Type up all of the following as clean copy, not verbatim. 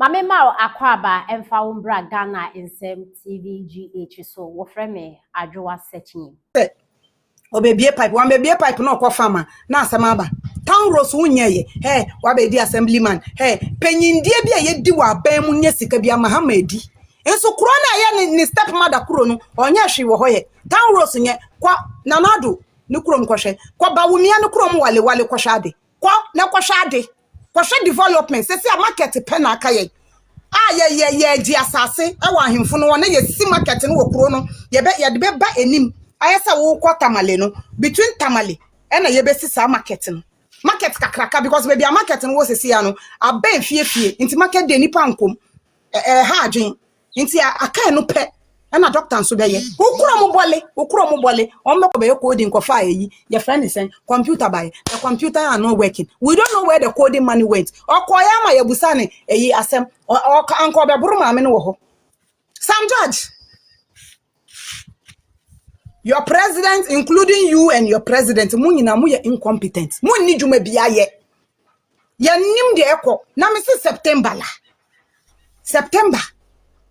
Mame Mao Akwaba emfa umbra Ghana insem TVGH so wo frame adwoa searching. Obebie pipe one bebie pipe no kwa farmer na asem aba town rose wunyeye wa be di assemblyman penyindie bia ye di wa ban mu nya sika bia mahama edi enso kuro na ye ni step mother kuro no onye hwe wo hoye town rose nye kwa nanado ni kuro mkohwe kwa bawumia ni kuro mu wale kwhwe ade kwa na kwhwe ade kwhwe development se a market pe na aka ye ye di asase e wa ahemfo no wona ye si market no wo kuro no ye de be ba enim ayesa wo kwa tamale no between tamale na ye be sisa market no market kakraka because baby a market no wo sisi ya no aben fie nti market de nipa nkom ha adwen nti aka no pe na doctor nso be ye ukuro mu bole on me ko be coding ko fa yi your friend is saying computer buy the computer are not working we don't know where the coding money went okoya ma ya busa ne eyi asem anko be buru ma me no wo ho Sam George. Your president, including you and your president, munyina mu ye incompetent. Munni juma bia ye. Ya nim de ekọ. Na me se September la. September.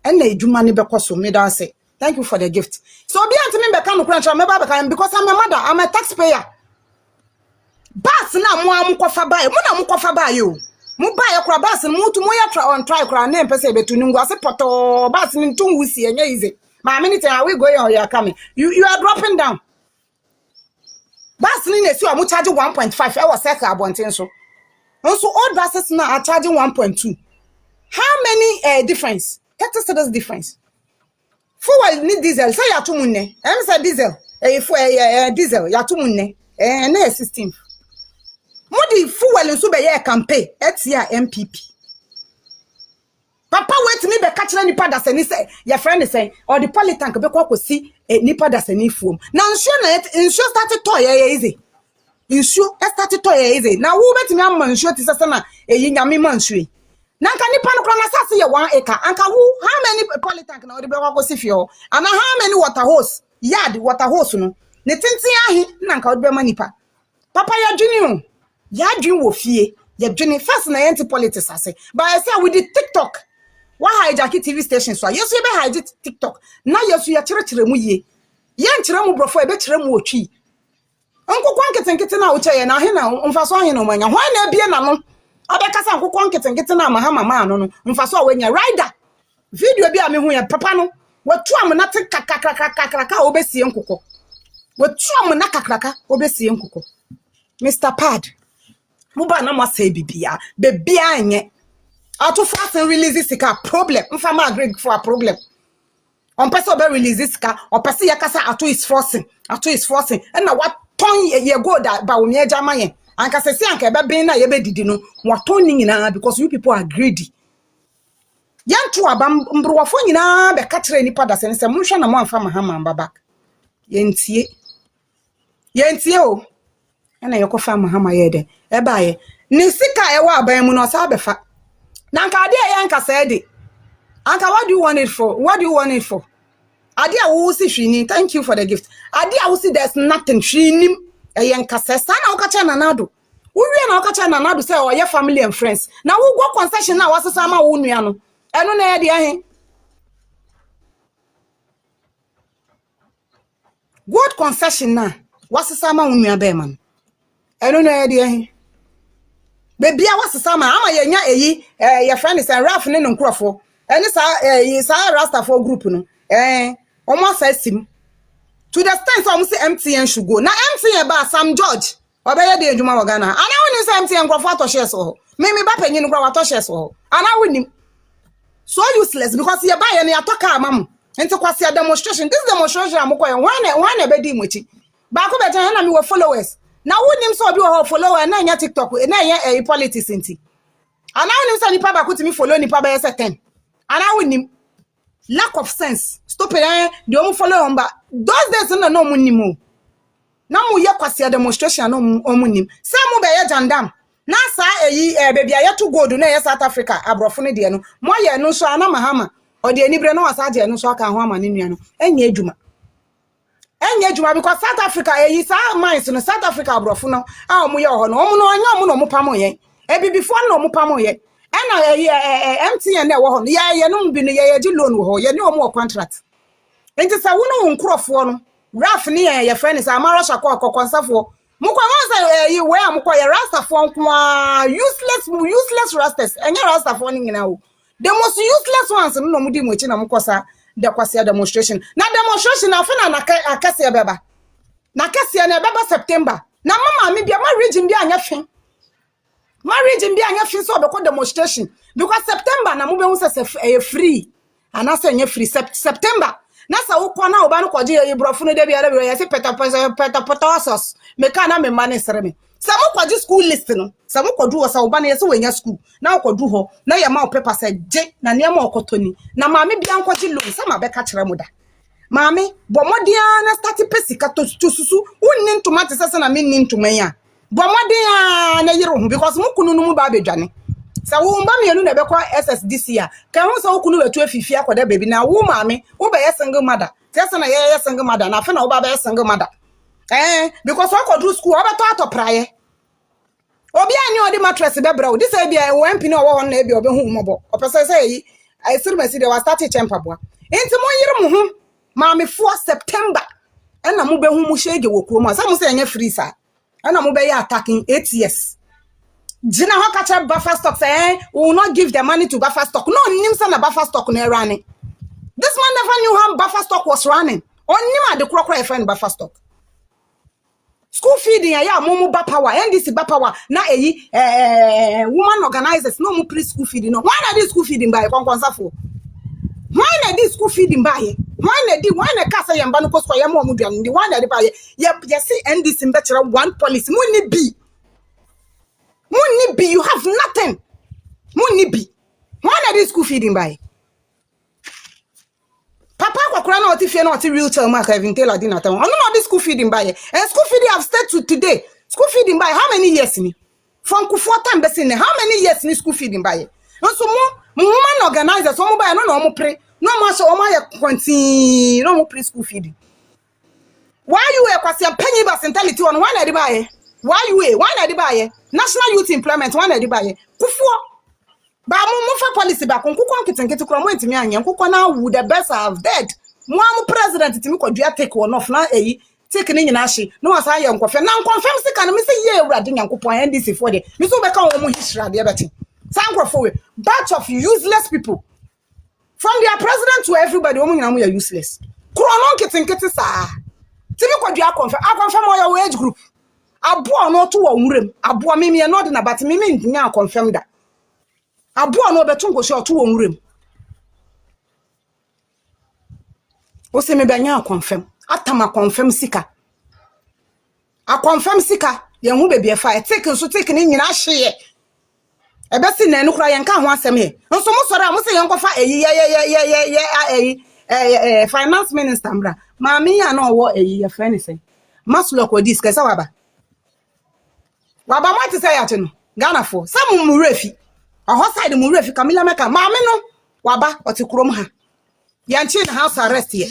Ena ejuma ni beko so me da say. Thank you for the gift. So obi anti me beka no krancha me ba beka because I'm a mother, I'm a taxpayer. Bas na mo am kofa bae. Mo na mo kofa bae o. Mo bae kura bas mo tu mo ya try on try kura na empese betu ni ngwa se poto bas ni ntu wusi enye ize. My minute are we going or you are coming? You are dropping down. Bus ni si o charge 1.5. I was circle abonten so. So all buses now are charging 1.2. How many difference? 30 cedis difference. Fuel need diesel. Say ya tumunne. Say diesel. Diesel ya tumunne. Na system. Modi fuel nso be ye campaign. Etia MPP. Papa wait me be catch nipa da sani say your friend is saying or the politank be kwa kosi nipa da sani fuom na nsure started to ye easy nsure started to ye easy na wo betimi am nsure ti sese na eyi nyame man nsure na nka nipa no kra na sase ye 1 acre anka wo how many politank na o de be kwa kosi fio and how many water hose yard water hose no ne tintin ahi na nka o de be manipa papa ya dwini o ya dwin wo fie ya dwini first na anti politics ase but I say with the TikTok. Why hijack TV station so yesu be hijack TikTok na yesu ya kire mu ye ye nkire mu brofo e be kire mu otwi nkokon ketenkete na wo cheye na he na mfaso he na omanya hwan na bie na no abekasa nkokon ketenkete na mahama ma no mfaso a wanya rider video bi a me hu ya papa no watu am na kakakakaka obesie nkoko watu am na kakaka obesie nkoko Mr. Pad muba na mo say bibia bebia anye auto fast and release sika problem mfama agree for a problem on person be release sika or person yakasa auto is forcing and na what ton ye go that ba wo me agama yen anka sesi anka be bin na ye be didi no what ton nyina because you people are greedy yanto aba mbruwafo nyina be ka kire nipa da se munhwa na mo amfa mahama mbaba yentie o na yekofa mahama ye de e ba ye ni sika e wa aban mu no sa befa Nanka ade yanka said Anka what do you want it for? Ade a wo si hwini thank you for the gift. Ade a wo si there's nothing hwinim yanka sesa na okacha nanado. Wo wie na okacha nanado say o ye family and friends. Na wo go concession na wasesa ma wo nua no. Eno na ye de ahen. Good concession na wasesa ma wo nua be man. Eno na ye de ahen. Baby I was sama ama yenya eyi your friend is Ralph ne nkrofo eni sa rasta for group no omo sa sim to the extent so say MTN should go na MTN ba Sam George obeye de adwuma wa Ghana ana woni say MTN nkrofo atoshe so me ba panyin nkrofo atoshe so ana woni so useless because ye ba ye ne atoka amam enti kwase demonstration this demonstration amokoye wan na be di mochi ba ko be tan na me we followers na wonim so obi wo follower na nya TikTok na nya politics nti ana wonim so nipa ba ko timi follow nipa ba yese 10 ana wonim lack of sense stop it de o follow on ba those days no munim o na mu ye kwase demonstration no munim say mu be ye jandam na sa baby aye to gold na ye South Africa abrofo ne de no mo ye no so ana mahama o de anibre na wasa de no so aka ho ama ne nua no enya adwuma because South Africa sa mines no South Africa abrofo no a omo ye ho no omo no anya omo no mo pamo ye before no mo pamo ye ana MTN na wo ho ye no bi no ye di loan wo ho ye ne o mo contract enti sa wo no nkrofo no Raf ni ye friend is Amara Shako kokonsafo mukwa monsa yi we amukwa ye rastafo nko useless rastas enye rastafo ni nyina wo the most useless ones no mudi mo chi na mukosa de kwase demonstration na demonstration na fa na akase beba na akase na beba September na mama mi bia ma region bia anya fin so be ko demonstration because September na mu be hu se free anasa anya free September na sa wo kɔ na wo ba no kɔje ye brofo no de bia de ye se petapotosos me ka na me mane sere me sa mo kɔje school list no sa mo kɔdu wo sa wo ba na ye se wanya school na wo kɔdu ho na ye ma wo paper se je na ne ma okotoni na maame bia nkɔje loan sa ma be ka kyerɛ mo da maame bo modia na start pesika to susu wonni ntoma te sese na me nni ntoma ya bo modia na yire ho because mo kunu no mu ba bedwane sa wo mba mienu na be kwa SSDC a ka hu sa wo kunu wetu afifi akoda baby na wo maame wo be single mother tese na ye single mother na fe na wo ba be single mother because wo kodu school wo be to praye obi ani odi mattress be bra wo this e bia wo MP na wo ho na e bia obe hu mobo opese say yi I still message they was starting chempaboa enti mo yire mo hu maame fo September na mo be hu mo shege wo kuo mo sa mo say enye free sa na mo be ya attacking 8 years Jina ho kacha buffer stock say we will not give the money to buffer stock. No, nimsa na buffer stock no running. This man never knew how buffer stock was running. Onima the crocro friend buffer stock. School feeding ya mumu ba power, NDC ba power na woman organizers no mu pre school feeding no. Why na this school feeding by kwansafo? Why na this school feeding by? Why na kasa yamba no kosko ya mo mu duan ndi why na dey by? Ya see NDC mbetira one policy mu ni bi. You have nothing. Munibi. Why not this school feeding by? Papa kwakura na oti fie na oti real tell mark even tell adina town. No this school feeding by. And school feeding have stayed to today. School feeding by how many years ni? From ku 4 time besin how many years ni school feeding by? And so woman organizers so mo by no mo pre. No mo so o ma ye continue no mo pre school feeding. Why you e kwase penny bas mentality on why na dey by? Why na dey by? National Youth Employment one na dey by. Kufuo ba mo fa policy ba konkukon kitenkete kro mo ntimi anya konkukon na would the best have dead mo am president timi kodua take one off na take ni nyina hye no wasa ye nkofem na nkofem sika no me say ye awurade nyankopon NDC for de me so be ka wo mo history de beti san krofo we batch of useless people from their president to everybody wo mo nyina mo ya useless kro no kitenkete sa timi kodua confirm o your age group abo no to wo nwurem abo me no de na but me nya confirm da abo no beto ngoshi oto wo nwurem o se me banya confirm atama confirm sika a confirm sika ye hu bebie fa take nso take ni nyina hye e be si na enu kura ye nka ho asem he nso mo soro a mo se ye nkofa finance minister mbra ma me ya na owo ye friend say maslo ko dis kesa waba mati say ya no Ghana for some mu refi a side mu refi Camilla Meka ma me no waba oti krom ha yanchi na house arrest here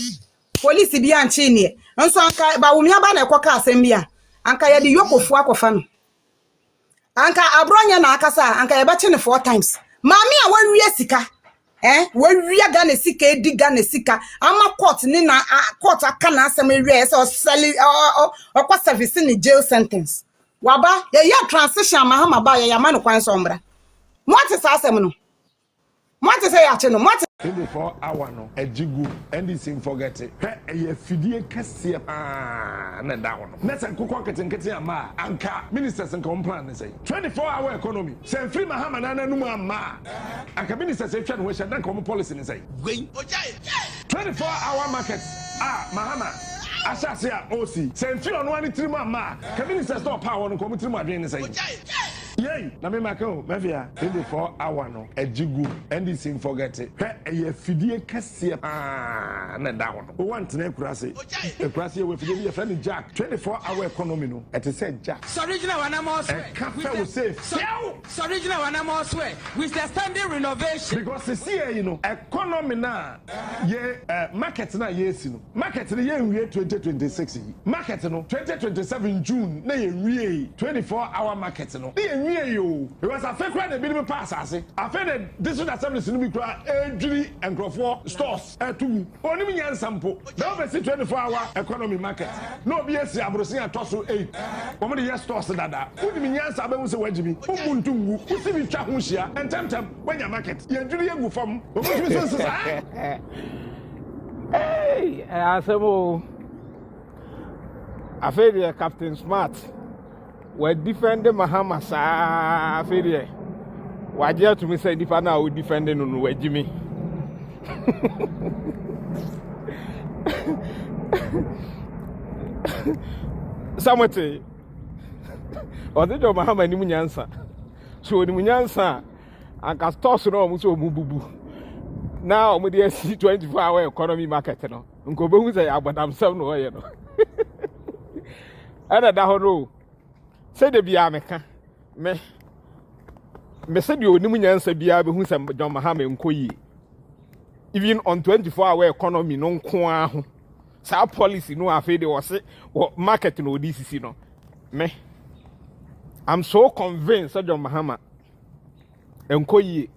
police bi yanchi ne nso anka ba wumi aba na ekoka asem bia anka ye de yokofu akofa no anka abronya na akasa anka ye beche ne 4 times maami a wawie sika wawie Ghana sika edi Ghana sika ama court ni na court aka na asem ewie se o sell o service ni jail sentence waba ye transition mahama ba ye yama no kwan so mbra mwati sa asem no mwati say ya che no mwati 24 hour no ejigu NDC forget it e fidie kese na da wono na se kokon ketenkete ama anka ministers nka plan say 24 hour economy say free mahama na nanu ama anka ministers say twa no we shedan ko policy ni say 24 hour market mahama asase a osi say free ono ani trimu ama ka ministers do power no ko trimu adwen ni say yey na me mako mafia 24 hour no ejigu NDC forget it e fidie kese na da wono o want na ekurase we fidie be friend Jack 24 hour economy no et say Jack original wanamo swear cafe we safe original wanamo swear with the standing renovation because the see you know economy na ye market na yes no market na ye nwie 2026 market no 2027 June na ye nwie 24 hour market no ye enye yo because afa kura na bi ni pass ase afa na district assembly no bi kura edwiri enkrofo stores etumu oni mi nyan sampo na be 24 hour economy market no obi esi abrosin atoso 8 omo de yes stores dada oni mi nyan sa be hu se wajibi umuntu ngu usi bi twa ho hia entemtem wanya market ye edwiri egu fam omo tumi so sa hey asemo afedi Captain Smart we defend Mahama sa afedi waje to me say difa na we defend no no wajimi Samete Odejo Mahama ni munyansa so ni munyansa anka stores no mu so mu bubu now omo dey see 24-hour economy market no nko be hu say agbadam sem no ye no ana da ho no say de bia meka me say de oni munyansa bia be hu say John Mahama nkoyi even on 24-hour economy no nko aho sa policy no afi de wose market no DCC no me I'm so convinced that John Mahama enkoyi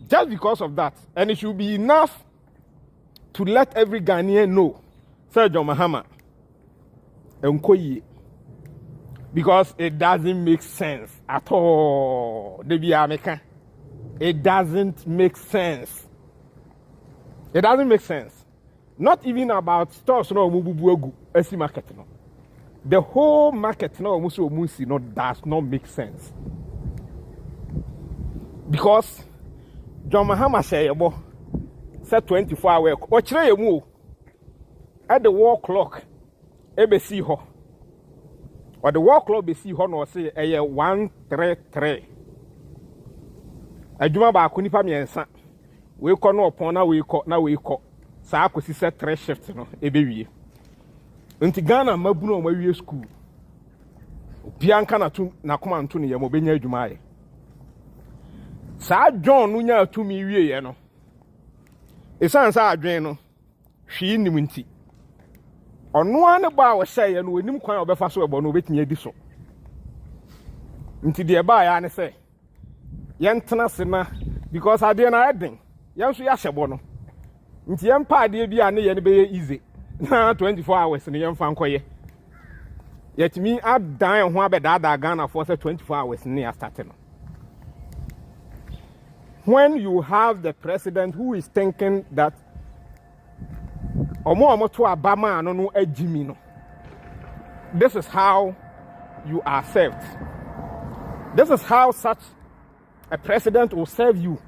just because of that, and it should be enough to let every Ghanaian know Sir John Mahama enkoyi because it doesn't make sense at all. It doesn't make sense. It doesn't make sense. Not even about stores no mububuegu esi market no. The whole market no musi no does not make sense. Because John Mahama say 24-hour ochire yemu at the wall clock ebe see ho or the wall clock be see ho no say 133 adwuma ba ko nipa miensa we ko no opon na we ko saa akosi set 3 shift no ebe wie nti Ghana mabuno o mawie school bianka na tu na koma nto ne yemo benya adwuma aye saa John nunya atumi wie ye no esan saa adwen no hwi nim nti ono ane ba wo hye no onim kwan obefa so ebo no obetimi adi so nti de ba ya ne se yentena sena because ade na eden yenso ya hyebo no nti yempa ade bi ane ye ne be easy na 24 hours ne yemfa nkoye yetimi adan ho abedada Ghana for say 24 hours ne ya start no. When you have the president who is thinking that omo to abama no ejimi no, this is how you are served. This is how such a president will serve you.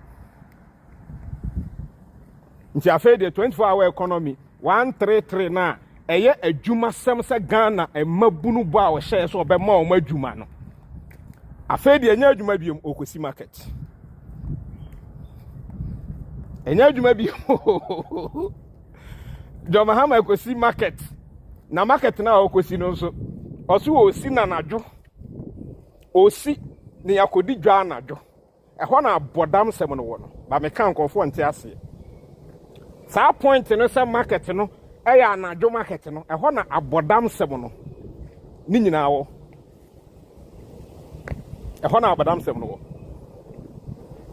Nti afei the 24-hour economy 133 na eye adwuma sem se Ghana emabunu bo a wo hye so obema o madwuma no. Afei de enya adwuma biom okosi market. Enya adwuma bi John Mahama ekosi market na market na okosi no so oso osi na nadwo osi ne yakodi dwa nadwo ehọ na bodam sem no wo no ba me kan konfo nte ase sa point no se market no eya nadwo market no ehọ na abodam sem no ni nyina wo ehọ na abodam sem no wo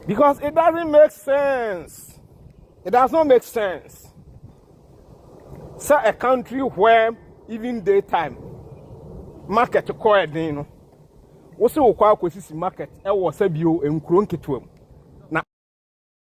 because it doesn't make sense. It does not make sense. So a country where even daytime market coordinating no. Also, okwa kwesisi market e wo sabio enkuro nketuam.